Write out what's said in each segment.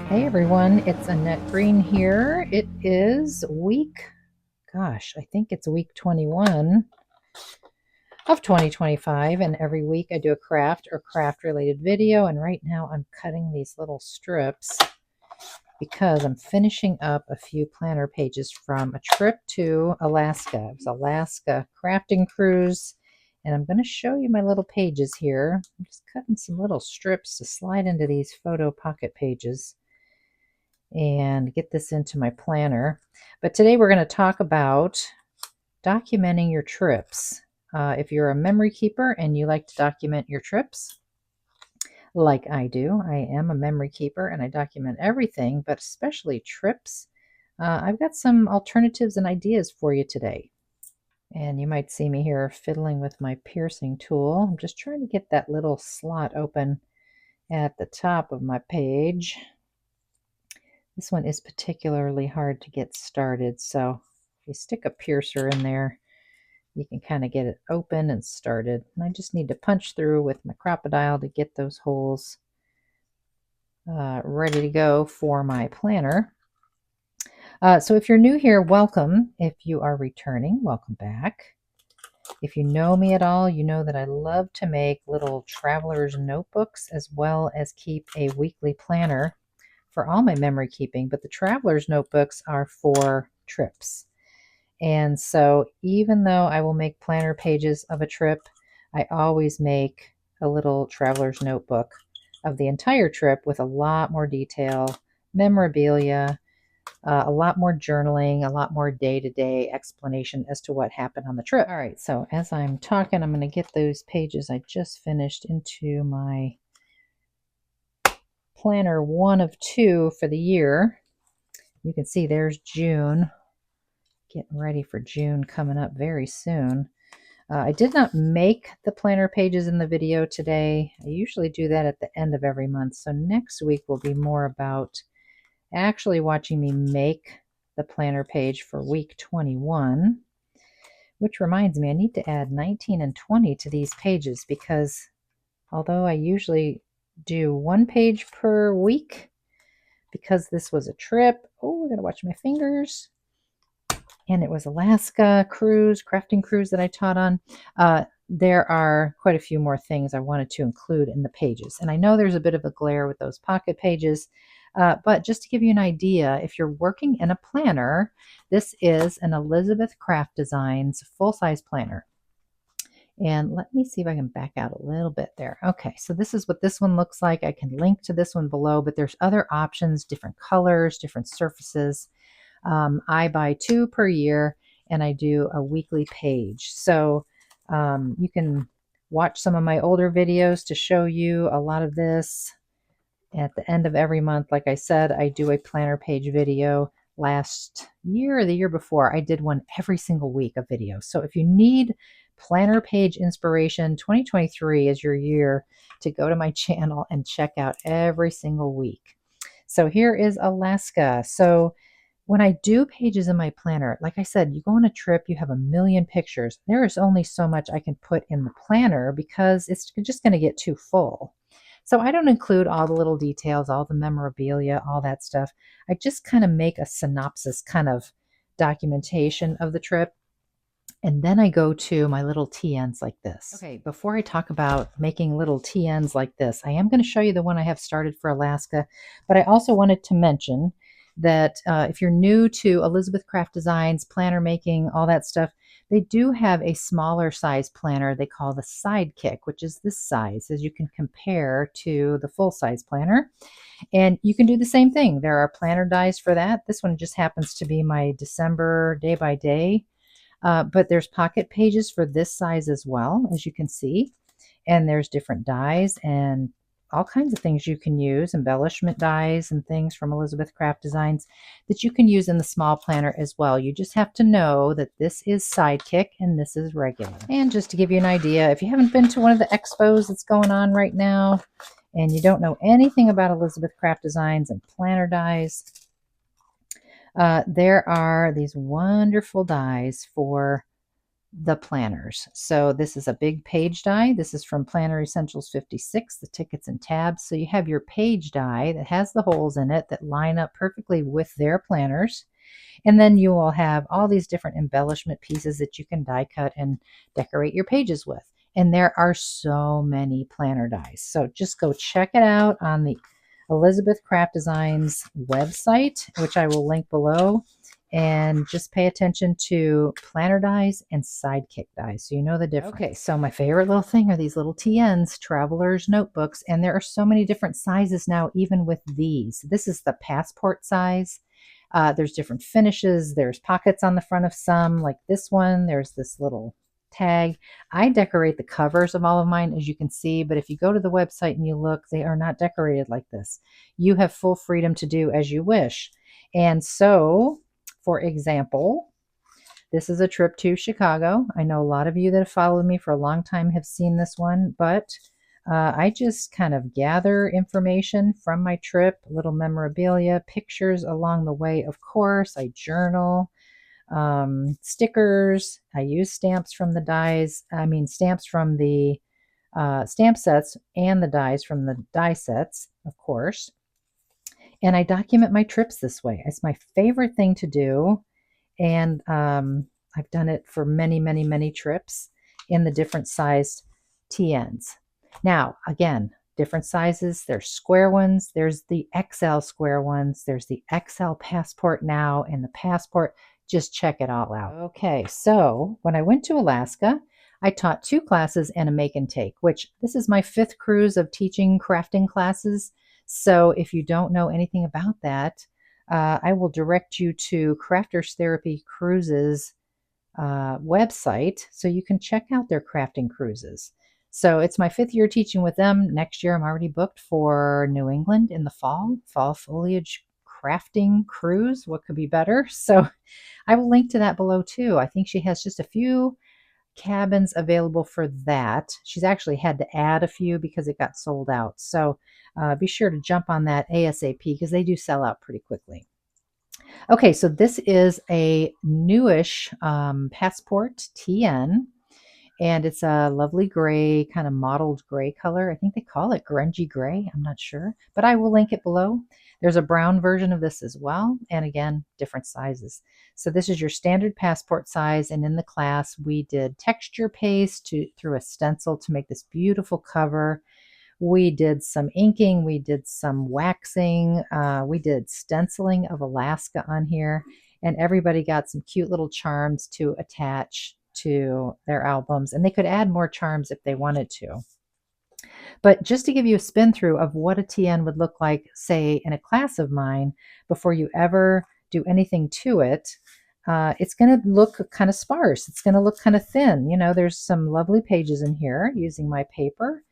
Hey everyone, it's Annette Green here. It is I think it's week 21 of 2025, and every week I do a craft or craft related video. And right now I'm cutting these little strips because I'm finishing up a few planner pages from a trip to Alaska. It was Alaska crafting cruise, and I'm going to show you my little pages here. I'm just cutting some little strips to slide into these photo pocket pages and get this into my planner. But today we're going to talk about documenting your trips. If you're a memory keeper and you like to document your trips, like I do, I am a memory keeper and I document everything, but especially trips. I've got some alternatives and ideas for you today. And you might see me here fiddling with my piercing tool. I'm just trying to get that little slot open at the top of my page. This one is particularly hard to get started, so if you stick a piercer in there, you can kind of get it open and started. And I just need to punch through with my crocodile to get those holes ready to go for my planner. So if you're new here, welcome. If you are returning, welcome back. If you know me at all, you know that I love to make little traveler's notebooks as well as keep a weekly planner for all my memory keeping, but the traveler's notebooks are for trips. And so even though I will make planner pages of a trip, I always make a little traveler's notebook of the entire trip with a lot more detail, memorabilia, a lot more journaling, a lot more day-to-day explanation as to what happened on the trip. All right, so as I'm talking, I'm going to get those pages I just finished into my planner 1 of 2 for the year. You can see there's June, getting ready for June coming up very soon. I did not make the planner pages in the video today. I usually do that at the end of every month. So next week will be more about actually watching me make the planner page for week 21, which reminds me I need to add 19 and 20 to these pages because although I usually do 1 page per week, because this was a trip, I gotta watch my fingers, and it was Alaska cruise, crafting cruise that I taught on. There are quite a few more things I wanted to include in the pages. And I know there's a bit of a glare with those pocket pages, but just to give you an idea, if you're working in a planner, this is an Elizabeth Craft Designs full-size planner. And let me see if I can back out a little bit there. Okay, so this is what this one looks like. I can link to this one below, but there's other options, different colors, different surfaces. I buy 2 per year and I do a weekly page. So you can watch some of my older videos to show you a lot of this. At the end of every month, like I said, I do a planner page video. Last year or the year before, I did one every single week of videos. So if you need planner page inspiration, 2023 is your year to go to my channel and check out every single week. So here is Alaska. So when I do pages in my planner, like I said, you go on a trip, you have a million pictures. There is only so much I can put in the planner because it's just going to get too full. So I don't include all the little details, all the memorabilia, all that stuff. I just kind of make a synopsis kind of documentation of the trip. And then I go to my little TNs like this. Okay, before I talk about making little TNs like this, I am going to show you the one I have started for Alaska, but I also wanted to mention that if you're new to Elizabeth Craft Designs, planner making, all that stuff, they do have a smaller size planner they call the Sidekick, which is this size, as you can compare to the full size planner. And you can do the same thing. There are planner dies for that. This one just happens to be my December day by day. But there's pocket pages for this size as well, as you can see. And there's different dies and all kinds of things you can use, embellishment dies and things from Elizabeth Craft Designs that you can use in the small planner as well. You just have to know that this is Sidekick and this is regular. And just to give you an idea, if you haven't been to one of the expos that's going on right now and you don't know anything about Elizabeth Craft Designs and planner dies, there are these wonderful dies for the planners. So this is a big page die. This is from Planner Essentials 56, the tickets and tabs. So you have your page die that has the holes in it that line up perfectly with their planners. And then you will have all these different embellishment pieces that you can die cut and decorate your pages with. And there are so many planner dies. So just go check it out on the Elizabeth Craft Designs website, which I will link below. And just pay attention to planner dies and sidekick dies so you know the difference. Okay, so my favorite little thing are these little TNs, Traveler's Notebooks, and there are so many different sizes now, even with these. This is the passport size. There's different finishes. There's pockets on the front of some, like this one. There's this little tag. I decorate the covers of all of mine, as you can see, but if you go to the website and you look, they are not decorated like this. You have full freedom to do as you wish. And so, for example, this is a trip to Chicago. I know a lot of you that have followed me for a long time have seen this one, but I just kind of gather information from my trip, little memorabilia, pictures along the way, of course. I journal, stickers. I use stamps from the dies. I mean, stamps from the stamp sets and the dies from the die sets, of course. And I document my trips this way. It's my favorite thing to do. And I've done it for many, many, many trips in the different sized TNs. Now, again, different sizes. There's square ones. There's the XL square ones. There's the XL Passport now and the Passport. Just check it all out. Okay, so when I went to Alaska, I taught 2 classes and a make and take, which this is my 5th cruise of teaching crafting classes. So if you don't know anything about that, I will direct you to Crafters Therapy Cruises website so you can check out their crafting cruises. So it's my 5th year teaching with them. Next year, I'm already booked for New England in the fall foliage crafting cruise. What could be better? So I will link to that below too. I think she has just a few cabins available for that. She's actually had to add a few because it got sold out. So be sure to jump on that ASAP because they do sell out pretty quickly. Okay, so this is a newish Passport TN, and it's a lovely gray, kind of mottled gray color. I think they call it grungy gray. I'm not sure, but I will link it below. There's a brown version of this as well, and again, different sizes. So this is your standard Passport size, and in the class, we did texture paste through a stencil to make this beautiful cover. We did some inking, we did some waxing, we did stenciling of Alaska on here, and everybody got some cute little charms to attach to their albums, and they could add more charms if they wanted to. But just to give you a spin through of what a TN would look like, say, in a class of mine, before you ever do anything to it, it's going to look kind of sparse. It's going to look kind of thin. You know, there's some lovely pages in here using my paper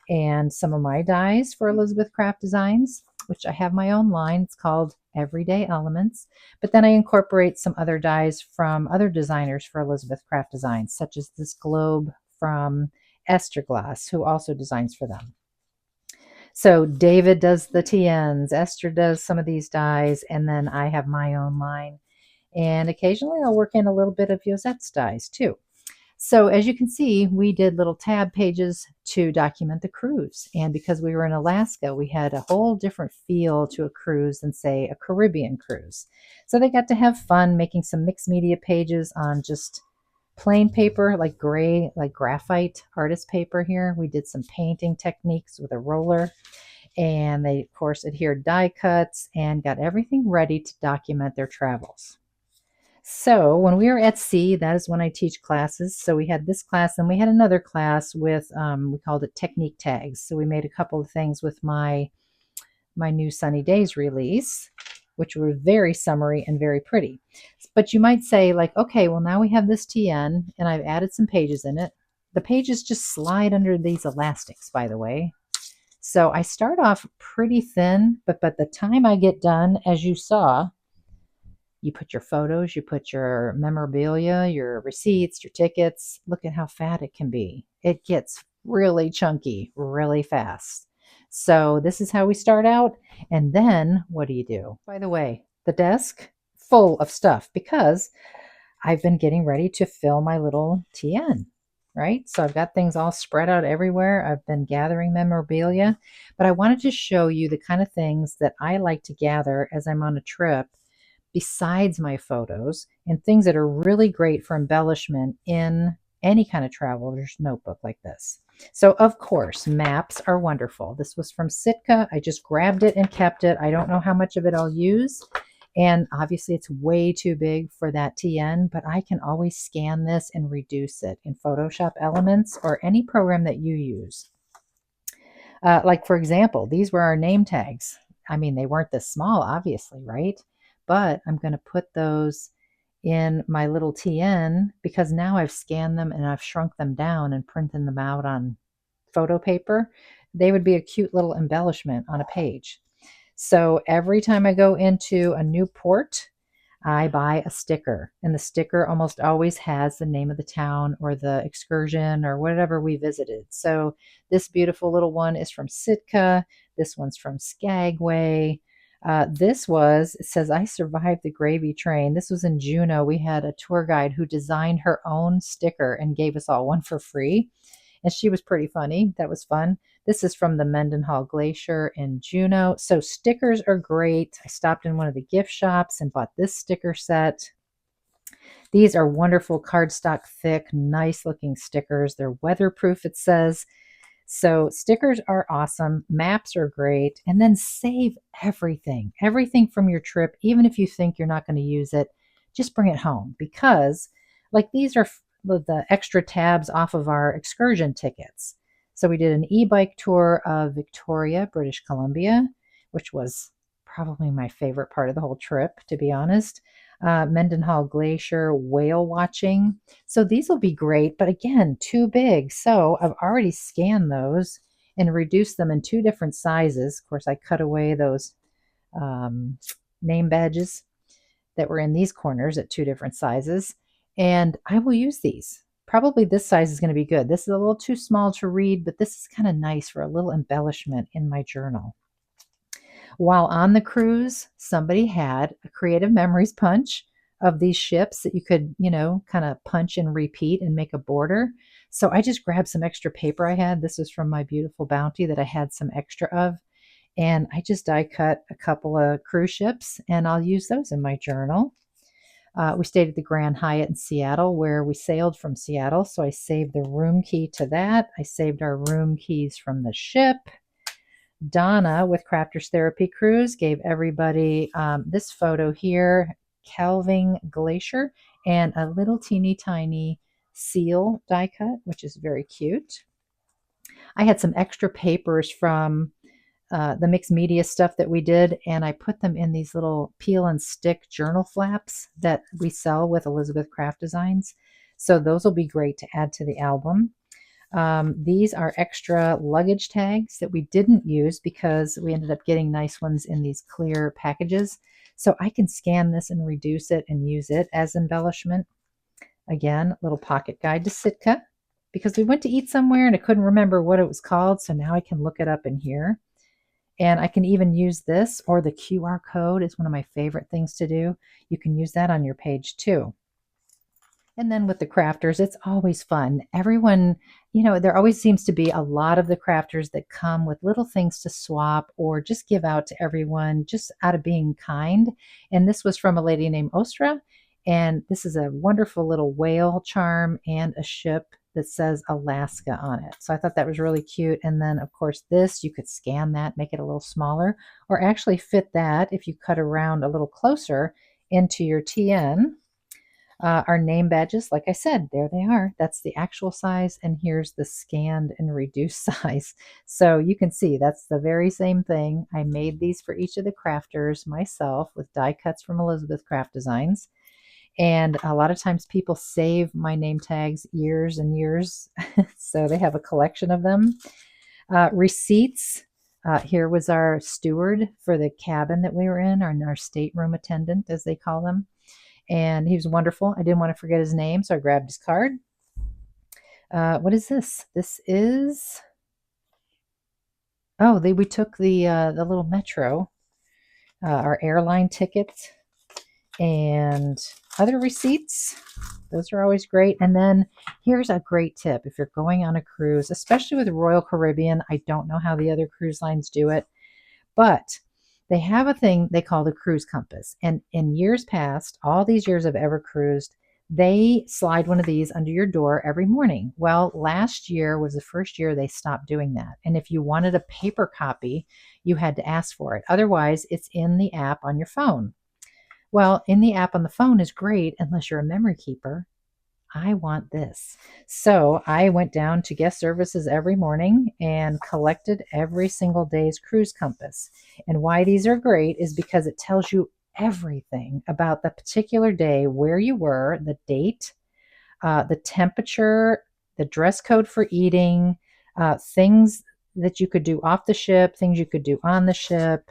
and some of my dies for Elizabeth Craft Designs, which I have my own line. It's called Everyday Elements. But then I incorporate some other dies from other designers for Elizabeth Craft Designs, such as this globe from Esther Glass, who also designs for them. So David does the TNs, Esther does some of these dies, and then I have my own line. And occasionally I'll work in a little bit of Yosette's dies too. So as you can see, we did little tab pages to document the cruise. And because we were in Alaska, we had a whole different feel to a cruise than, say, a Caribbean cruise. So they got to have fun making some mixed media pages on just plain paper, like gray, like graphite artist paper here. We did some painting techniques with a roller. And they, of course, adhered die cuts and got everything ready to document their travels. So when we were at sea, that is when I teach classes. So we had this class and we had another class with, we called it technique tags. So we made a couple of things with my new Sunny Days release, which were very summery and very pretty. But you might say like, okay, well now we have this TN and I've added some pages in it. The pages just slide under these elastics, by the way. So I start off pretty thin, but by the time I get done, as you saw, you put your photos, you put your memorabilia, your receipts, your tickets. Look at how fat it can be. It gets really chunky really fast. So this is how we start out. And then what do you do? By the way, the desk full of stuff because I've been getting ready to fill my little TN, right? So I've got things all spread out everywhere. I've been gathering memorabilia, but I wanted to show you the kind of things that I like to gather as I'm on a trip besides my photos, and things that are really great for embellishment in any kind of traveler's notebook like this. So, of course, maps are wonderful. This was from Sitka. I just grabbed it and kept it. I don't know how much of it I'll use. And obviously, it's way too big for that TN, but I can always scan this and reduce it in Photoshop Elements or any program that you use. Like, for example, these were our name tags. I mean, they weren't this small, obviously, right? But I'm going to put those in my little TN because now I've scanned them and I've shrunk them down and printed them out on photo paper. They would be a cute little embellishment on a page. So every time I go into a new port, I buy a sticker, and the sticker almost always has the name of the town or the excursion or whatever we visited. So this beautiful little one is from Sitka. This one's from Skagway. It says, I survived the gravy train. This was in Juneau. We had a tour guide who designed her own sticker and gave us all one for free. And she was pretty funny. That was fun. This is from the Mendenhall Glacier in Juneau. So stickers are great. I stopped in one of the gift shops and bought this sticker set. These are wonderful cardstock thick, nice looking stickers. They're weatherproof, it says. So stickers are awesome. Maps are great. And then save everything from your trip. Even if you think you're not going to use it, just bring it home because like these are the extra tabs off of our excursion tickets. So we did an e-bike tour of Victoria, British Columbia, which was probably my favorite part of the whole trip, to be honest. Mendenhall Glacier whale watching. So these will be great, but again, too big. So I've already scanned those and reduced them in two different sizes. Of course, I cut away those name badges that were in these corners at two different sizes, and I will use these. Probably this size is going to be good. This is a little too small to read, but this is kind of nice for a little embellishment in my journal. While on the cruise, somebody had a creative memories punch of these ships that you could, kind of punch and repeat and make a border. So I just grabbed some extra paper I had. This is from my beautiful Bounty that I had some extra of. And I just die cut a couple of cruise ships and I'll use those in my journal. We stayed at the Grand Hyatt in Seattle where we sailed from Seattle. So I saved the room key to that. I saved our room keys from the ship. Donna with Crafters Therapy Cruise gave everybody this photo here, Calving Glacier, and a little teeny tiny seal die cut, which is very cute. I had some extra papers from the mixed media stuff that we did, and I put them in these little peel and stick journal flaps that we sell with Elizabeth Craft Designs. So those will be great to add to the album. These are extra luggage tags that we didn't use because we ended up getting nice ones in these clear packages. So I can scan this and reduce it and use it as embellishment. Again, little pocket guide to Sitka because we went to eat somewhere and I couldn't remember what it was called. So now I can look it up in here. And I can even use this, or the QR code is one of my favorite things to do. You can use that on your page too. And then with the crafters, it's always fun. Everyone, there always seems to be a lot of the crafters that come with little things to swap or just give out to everyone just out of being kind. And this was from a lady named Ostra. And this is a wonderful little whale charm and a ship that says Alaska on it. So I thought that was really cute. And then, of course, this, you could scan that, make it a little smaller, or actually fit that if you cut around a little closer into your TN. Our name badges, like I said, there they are. That's the actual size, and here's the scanned and reduced size. So you can see that's the very same thing. I made these for each of the crafters myself with die cuts from Elizabeth Craft Designs. And a lot of times people save my name tags years and years, so they have a collection of them. Receipts. Here was our steward for the cabin that we were in, our stateroom attendant, as they call them. And he was wonderful. I didn't want to forget his name, so I grabbed his card. What is this? This is... we took the little metro, our airline ticket, and other receipts. Those are always great. And then here's a great tip. If you're going on a cruise, especially with Royal Caribbean, I don't know how the other cruise lines do it, but they have a thing they call the cruise compass. And in years past, all these years I've ever cruised, they slide one of these under your door every morning. Well, last year was the first year they stopped doing that. And if you wanted a paper copy, you had to ask for it. Otherwise, it's in the app on your phone. Well, in the app on the phone is great unless you're a memory keeper. I want this. So I went down to guest services every morning and collected every single day's cruise compass. And why these are great is because it tells you everything about the particular day, where you were, the date, the temperature, the dress code for eating, things that you could do off the ship, things you could do on the ship,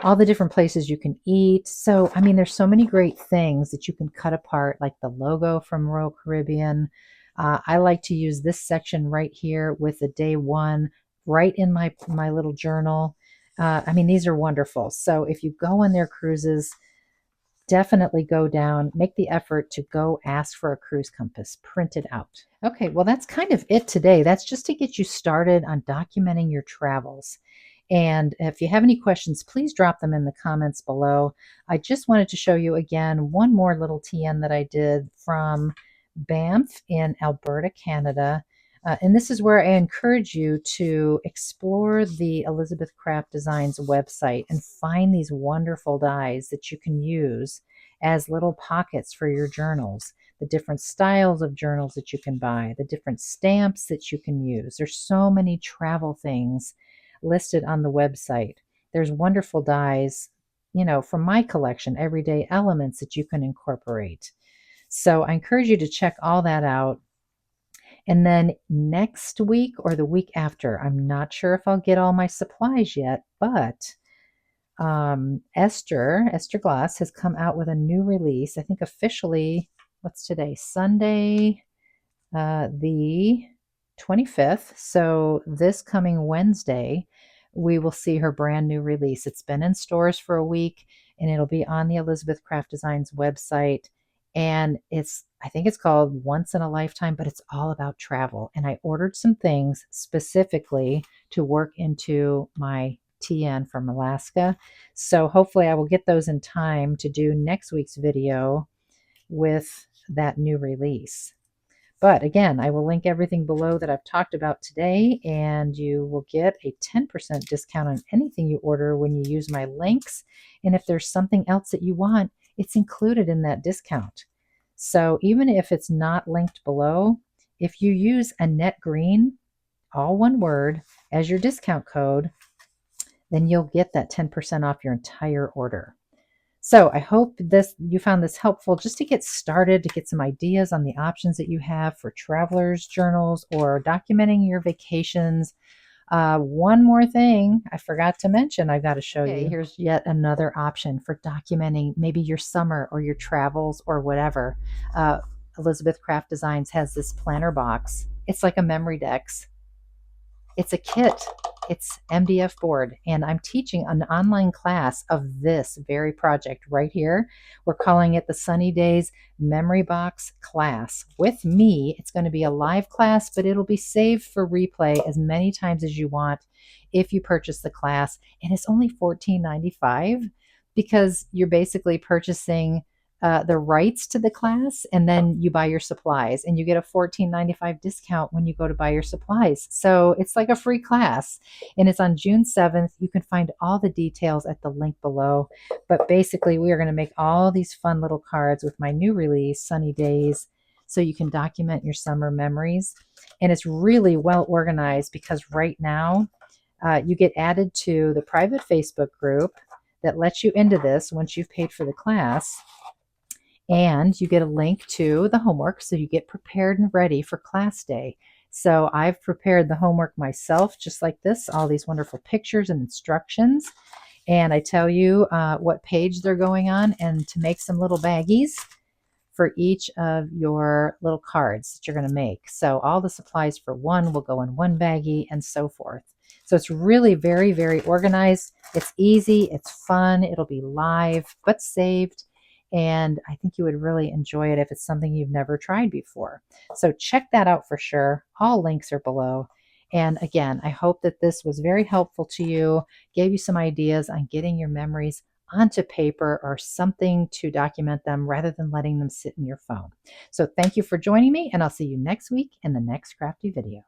all the different places you can eat. So, I mean, there's so many great things that you can cut apart, like the logo from Royal Caribbean. I like to use this section right here with the day one right in my little journal. I mean, these are wonderful. So if you go on their cruises, definitely go down, make the effort to go ask for a cruise compass, print it out. Okay, well, that's kind of it today. That's just to get you started on documenting your travels. And if you have any questions, please drop them in the comments below. I just wanted to show you again one more little TN that I did from Banff in Alberta, Canada. And this is where I encourage you to explore the Elizabeth Craft Designs website and find these wonderful dies that you can use as little pockets for your journals, the different styles of journals that you can buy, the different stamps that you can use. There's so many travel things listed on the website. There's wonderful dies, from my collection, everyday elements that you can incorporate. So I encourage you to check all that out. And then next week or the week after, I'm not sure if I'll get all my supplies yet, but Esther Glass has come out with a new release. I think officially, what's today? Sunday, the 25th. So this coming Wednesday, we will see her brand new release. It's been in stores for a week and it'll be on the Elizabeth Craft Designs website. And I think it's called Once in a Lifetime, but it's all about travel. And I ordered some things specifically to work into my TN from Alaska. So hopefully I will get those in time to do next week's video with that new release. But again, I will link everything below that I've talked about today, and you will get a 10% discount on anything you order when you use my links. And if there's something else that you want, it's included in that discount. So even if it's not linked below, if you use Annette Green, all one word, as your discount code, then you'll get that 10% off your entire order. So I hope you found this helpful just to get started, to get some ideas on the options that you have for travelers' journals or documenting your vacations. One more thing I forgot to mention, I've got to show you. Here's yet another option for documenting maybe your summer or your travels or whatever. Elizabeth Craft Designs has this planner box. It's like a memory-dex. It's a kit. It's MDF board, and I'm teaching an online class of this very project right here. We're calling it the Sunny Days Memory Box Class. With me, it's going to be a live class, but it'll be saved for replay as many times as you want if you purchase the class. And it's only $14.95 because you're basically purchasing the rights to the class, and then you buy your supplies and you get a $14.95 discount when you go to buy your supplies. So it's like a free class, and it's on June 7th. You can find all the details at the link below. But basically, we are going to make all these fun little cards with my new release, Sunny Days, so you can document your summer memories. And it's really well organized because right now you get added to the private Facebook group that lets you into this once you've paid for the class. And you get a link to the homework, so you get prepared and ready for class day. So I've prepared the homework myself, just like this, all these wonderful pictures and instructions. And I tell you what page they're going on, and to make some little baggies for each of your little cards that you're going to make. So all the supplies for one will go in one baggie and so forth. So it's really very, very organized. It's easy, it's fun, it'll be live but saved. And I think you would really enjoy it if it's something you've never tried before. So check that out for sure. All links are below. And again, I hope that this was very helpful to you, gave you some ideas on getting your memories onto paper or something to document them rather than letting them sit in your phone. So thank you for joining me, and I'll see you next week in the next crafty video.